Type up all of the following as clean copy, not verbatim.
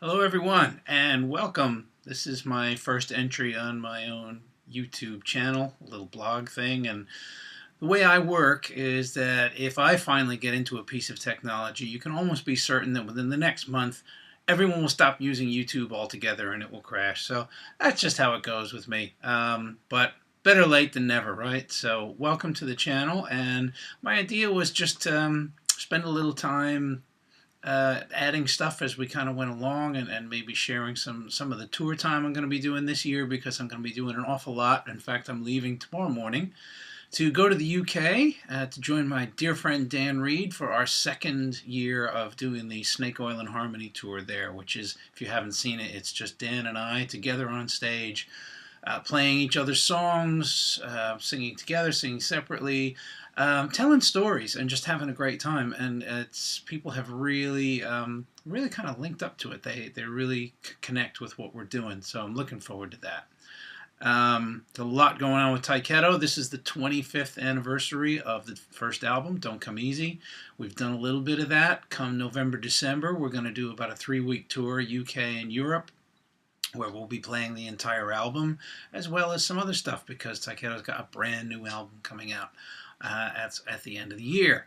Hello everyone and welcome. This is my first entry on my own YouTube channel, a little blog thing, and the way I work is that if I finally get into a piece of technology, you can almost be certain that within the next month everyone will stop using YouTube altogether and it will crash. So that's just how it goes with me. But better late than never, right? So welcome to the channel, and my idea was just spend a little time adding stuff as we kind of went along, and maybe sharing some of the tour time I'm going to be doing this year, because I'm going to be doing an awful lot. In fact, I'm leaving tomorrow morning to go to the UK to join my dear friend Dan Reed for our second year of doing the Snake Oil and Harmony tour there, which is, if you haven't seen it, it's just Dan and I together on stage, playing each other's songs, singing together, singing separately, telling stories, and just having a great time. And people have really, really kind of linked up to it. They really connect with what we're doing. So I'm looking forward to that. There's a lot going on with Taiketo. This is the 25th anniversary of the first album, Don't Come Easy. We've done a little bit of that. Come November, December, we're going to do about a 3-week tour, UK and Europe, where we'll be playing the entire album, as well as some other stuff, because Taiketo's got a brand new album coming out at the end of the year.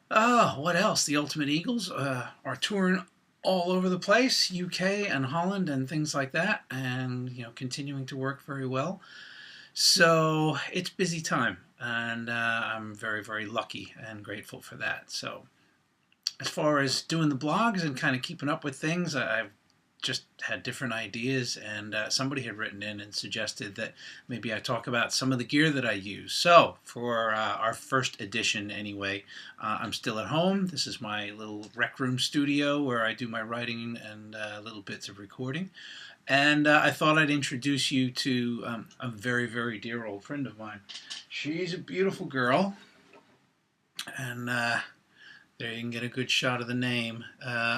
What else? The Ultimate Eagles are touring all over the place, UK and Holland and things like that, and continuing to work very well. So it's busy time, and I'm very, very lucky and grateful for that. So as far as doing the blogs and kind of keeping up with things, I've just had different ideas, and somebody had written in and suggested that maybe I talk about some of the gear that I use. So for our first edition anyway, I'm still at home. This is my little rec room studio where I do my writing and little bits of recording. And I thought I'd introduce you to a very, very dear old friend of mine. She's a beautiful girl, and there you can get a good shot of the name.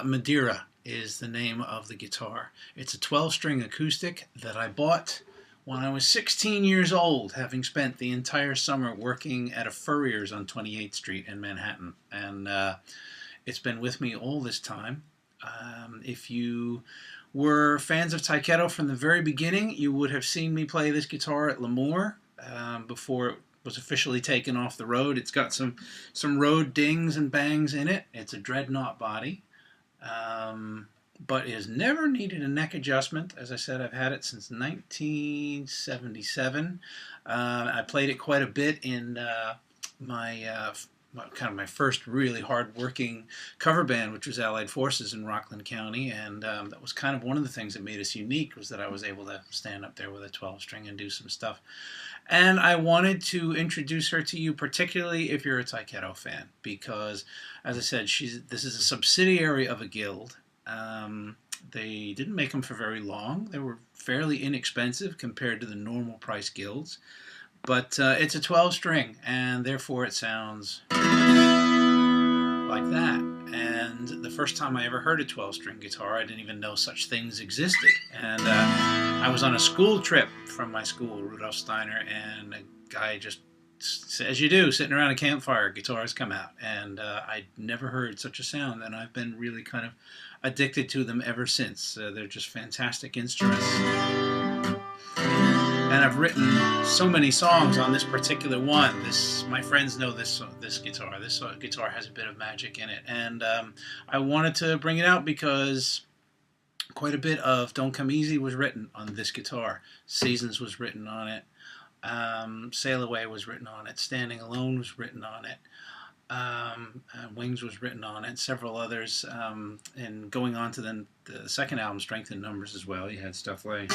Madeira is the name of the guitar. It's a 12-string acoustic that I bought when I was 16 years old, having spent the entire summer working at a Furrier's on 28th Street in Manhattan. And it's been with me all this time. If you were fans of Taiketo from the very beginning, you would have seen me play this guitar at L'Amour before it was officially taken off the road. It's got some road dings and bangs in it. It's a dreadnought body. But it has never needed a neck adjustment. As I said, I've had it since 1977. I played it quite a bit in my first really hard-working cover band, which was Allied Forces in Rockland County, and that was kind of one of the things that made us unique, was that I was able to stand up there with a 12-string and do some stuff. And I wanted to introduce her to you, particularly if you're a Taiketo fan, because, as I said, this is a subsidiary of a guild. They didn't make them for very long. They were fairly inexpensive compared to the normal price guilds. But it's a 12-string, and therefore it sounds like that. And the first time I ever heard a 12-string guitar, I didn't even know such things existed. And I was on a school trip from my school, Rudolf Steiner, and a guy just, as you do, sitting around a campfire, guitars come out. And I'd never heard such a sound, and I've been really kind of addicted to them ever since. They're just fantastic instruments. And I've written so many songs on this particular one. My friends know this guitar. This guitar has a bit of magic in it. And I wanted to bring it out because quite a bit of Don't Come Easy was written on this guitar. Seasons was written on it. Sail Away was written on it. Standing Alone was written on it. Wings was written on it. Several others. And going on to the second album, Strength in Numbers, as well. You had stuff like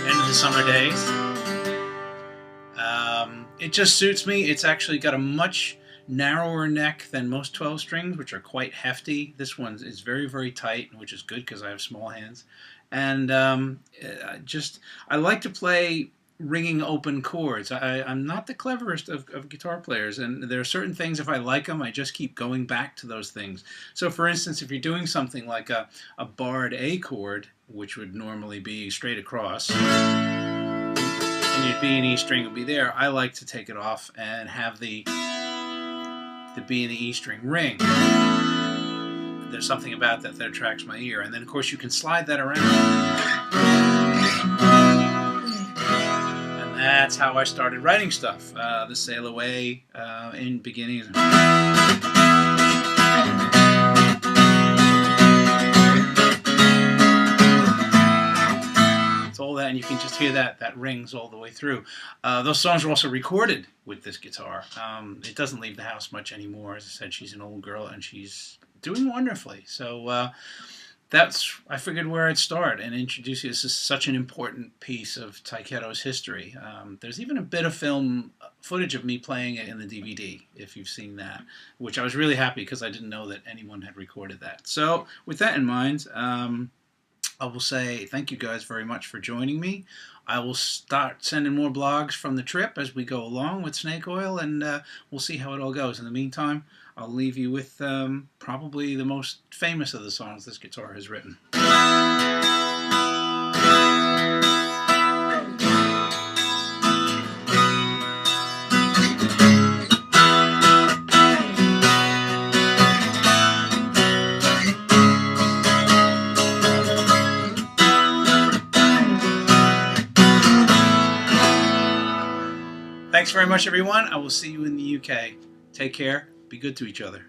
End of the Summer Days. It just suits me. It's actually got a much narrower neck than most 12 strings, which are quite hefty. This one is very, very tight, which is good because I have small hands. And I like to play ringing open chords. I'm not the cleverest of guitar players, and there are certain things, if I like them, I just keep going back to those things. So for instance, if you're doing something like a barred A chord, which would normally be straight across, and and your B and E string will be there. I like to take it off and have the B and the E string ring. There's something about that that attracts my ear. And then of course you can slide that around. And that's how I started writing stuff. The Sail Away in beginning. All that, and you can just hear that rings all the way through. Those songs were also recorded with this guitar. It doesn't leave the house much anymore. As I said, she's an old girl and she's doing wonderfully. So I figured where I'd start and introduce you. This is such an important piece of Taiketo's history. There's even a bit of film footage of me playing it in the DVD, if you've seen that, which I was really happy because I didn't know that anyone had recorded that. So with that in mind, I will say thank you guys very much for joining me. I will start sending more blogs from the trip as we go along with Snake Oil, and we'll see how it all goes. In the meantime, I'll leave you with probably the most famous of the songs this guitar has written. Thanks very much, everyone. I will see you in the UK. Take care. Be good to each other.